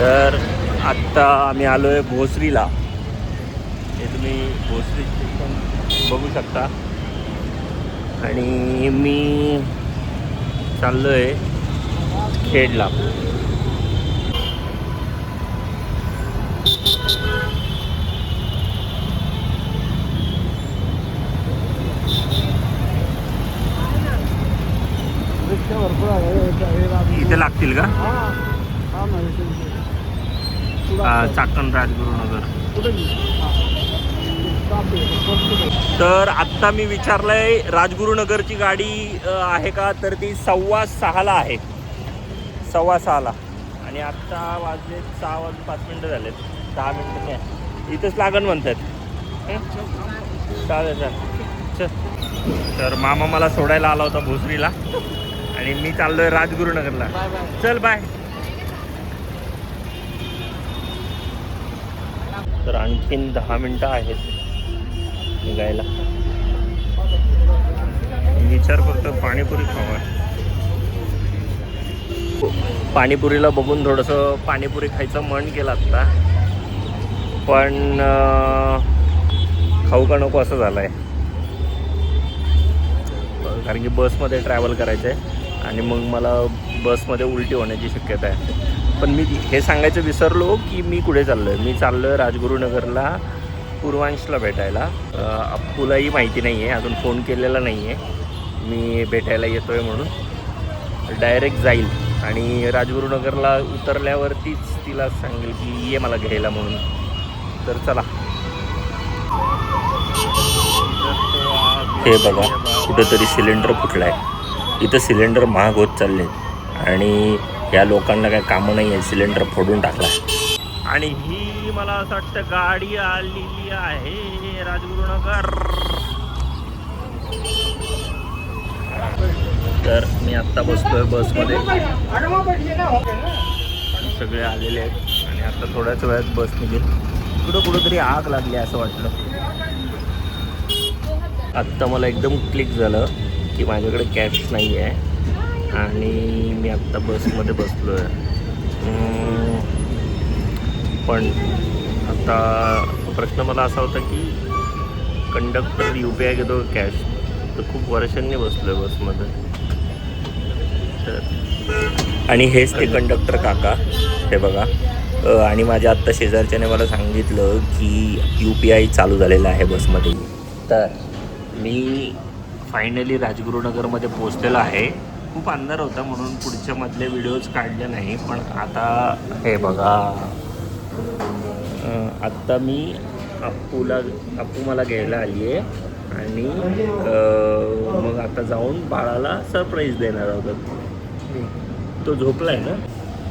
तर आत्ता आम्ही आलो आहे भोसरीला. हे तुम्ही भोसरी स्टेशन बघू शकता. आणि मी चाललो आहे खेडला. इथे लागतील का? चाकण राजगुरुनगर. तर आत्ता मी विचारलंय राजगुरुनगरची गाडी आहे का, तर ती 6:15ला आहे. 6:15ला. आणि आत्ता वाजले 6:05 झालेत. 10 मिनटं नाही इथंच लागण म्हणतात. चालेल चल. तर मामा मला सोडायला आला होता भोसरीला आणि मी चाललोय राजगुरुनगरला. चल बाय. तर आणखीन 10 मिनटं आहेत निघायला. विचार करतो पाणीपुरी खावा. पाणीपुरीला बघून थोडंसं पाणीपुरी खायचं मन केलं आत्ता, पण खाऊ का नको असं झालं आहे. कारण की बसमध्ये ट्रॅव्हल करायचं आहे आणि मग मला बसमध्ये उलटी होण्याची शक्यता आहे. पण मी हे सांगायचं विसरलो की मी कुठे चाललो आहे. मी चाललो आहे राजगुरुनगरला पूर्वांशला भेटायला. अप्पूलाही माहिती नाही आहे, अजून फोन केलेला नाही आहे मी भेटायला येतो आहे म्हणून. डायरेक्ट जाईल आणि राजगुरुनगरला उतरल्यावरतीच तिला सांगेल की ये मला घ्यायला म्हणून. तर चला. हे बघा कुठेतरी सिलेंडर फुटला आहे. इथं सिलेंडर महाग होत चालले आणि या लोकांना काय कामं नाही आहे, सिलेंडर फोडून टाकला. आणि ही मला असं वाटतं गाडी आलेली आहे राजगुरुनगर. तर मी आत्ता बसतोय बसमध्ये. सगळे आलेले आहेत आणि आता थोड्याच वेळात बस निघेल. कुठंतरी आग लागली असं वाटलं. आत्ता मला एकदम क्लिक झालं की माझ्याकडे कॅश नाही आहे आणि मी आत्ता बसमध्ये बसलो आहे. पण आता प्रश्न मला असा होता की कंडक्टर UPI घेतो कॅश, तर खूप वर्षांनी बसलो आहे बसमध्ये. तर आणि हेच ते कंडक्टर काका, हे बघा. आणि माझ्या आत्ता शेजारच्याने मला सांगितलं की UPI चालू झालेलं आहे बसमध्ये. तर मी फायनली राजगुरुनगरमध्ये पोचलेलो आहे. खूप अंधार होता म्हणून पुढच्या मधले व्हिडिओज काढले नाही. पण आता हे बघा, आत्ता मी अप्पू मला घ्यायला आली आहे आणि मग आता जाऊन बाळाला सरप्राईज देणार आहोत. तो झोपला आहे ना,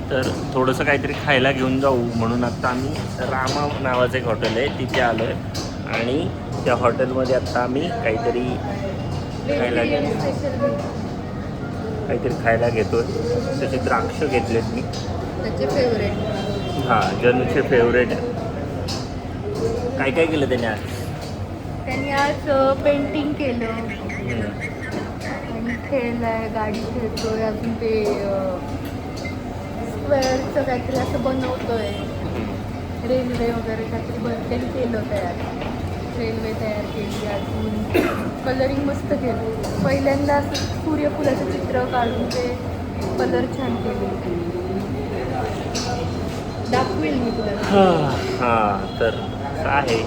तर थोडंसं काहीतरी खायला घेऊन जाऊ म्हणून आत्ता आम्ही रामा नावाचं एक हॉटेल आहे तिथे आलो आहे. आणि त्या हॉटेलमध्ये आत्ता आम्ही काहीतरी खायला घेतो. त्याचे द्राक्ष घेतलेत मी, त्याचे फेवरेट. हां, जनूचे फेवरेट. काय काय केलं त्याने आज? त्यांनी आज पेंटिंग केलं आणि खेळलाय, गाडी खेळतोय. अजून ते स्क्वेअरचं काहीतरी असं बनवतोय. रेल्वे वगैरे काहीतरी त्यांनी केलं तयार. रेल्वे तयार केली. अजून कलरिंग मस्त केलं. पहिल्यांदा असं सूर्यफुलाचं चित्र काढून ते कलर छान केले. दाखवेल मी तुला. हां, तर आहे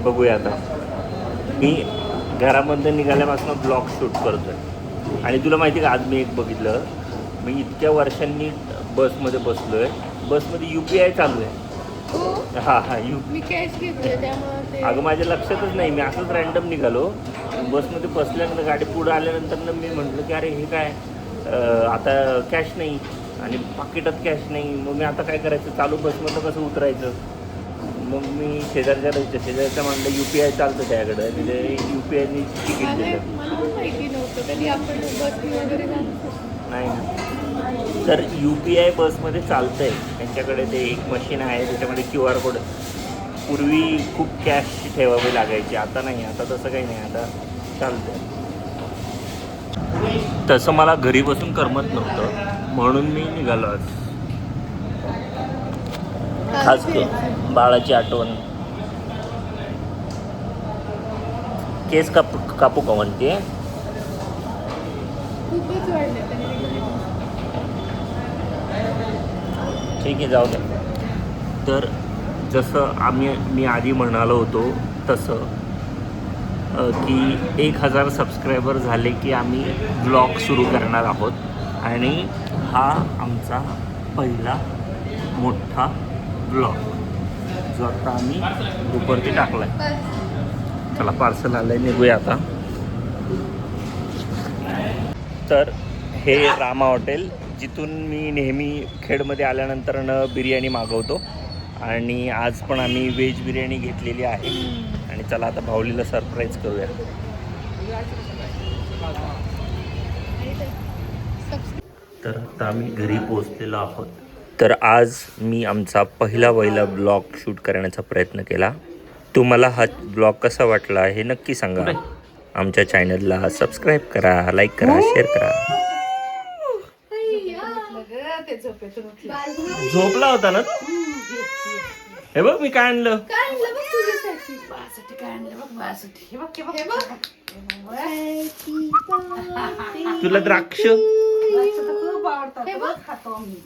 बघूया. आता मी घरामध्ये निघाल्यापासून ब्लॉग शूट करतोय. आणि तुला माहिती का, आज मी एक बघितलं. मी इतक्या वर्षांनी बसमध्ये बसलो आहे, बसमध्ये UPI चालू आहे. हां, मी कॅश घेतले त्यामुळे. अगं माझ्या लक्षातच नाही. मी असंच रँडम निघालो. बसमध्ये बसल्यानंतर गाडी पुढं आल्यानंतर मी म्हटलं की अरे हे काय, आता कॅश नाही आणि पाकिटात कॅश नाही. मग मी आता काय करायचं, चालू बसमधलं कसं उतरायचं. मग मी शेजारच्या म्हणलं UPI चालतं त्याकडं, म्हणजे UPIने तिकीट दिलं. माहिती नव्हतं कधी आपण बसनी वगैरे नाही ना. तर UPI बसमध्ये चालतं आहे त्यांच्याकडे. ते एक मशीन आहे त्याच्यामध्ये QR कोड. पूर्वी खूप कॅश ठेवावी लागायची, आता नाही. आता तसं काही नाही, आता चालतं. तसं मला घरी बसून करमत नव्हतं म्हणून मी निघालो आज. खास बाळाची आठवण. केस कापू का म्हणते. खूपच वाढले त्याने. ठीक आहे, जाऊ दे. तर जसं मी आधी म्हणालो होतो तसं की 1000 सबस्क्रायबर झाले की आम्ही ब्लॉग सुरू करणार आहोत. आणि हा आमचा पहिला मोठा ब्लॉग जो आता आम्ही ग्रुपवरती टाकला आहे. चला, पार्सल आलं आहे, निघूया आता. तर हे रामा हॉटेल, जिथून मी नेहमी खेडमध्ये आल्यानंतर बिर्याणी मागवतो. आणि आज पण आम्ही व्हेज बिर्याणी घेतलेली आहे. आणि चला आता भाऊलीला सरप्राईज करूया. तर आता आम्ही घरी पोहोचलेलो आहोत. तर आज मी आमचा पहिला ब्लॉग शूट करण्याचा प्रयत्न केला. तुम्हाला हा ब्लॉग कसा वाटला हे नक्की सांगा. आमच्या चॅनलला सबस्क्राईब करा, लाईक करा, शेअर करा. झोपला होता ना. हे बघ मी काय आणलं. तुला द्राक्ष खूप आवडतात, खातो मी.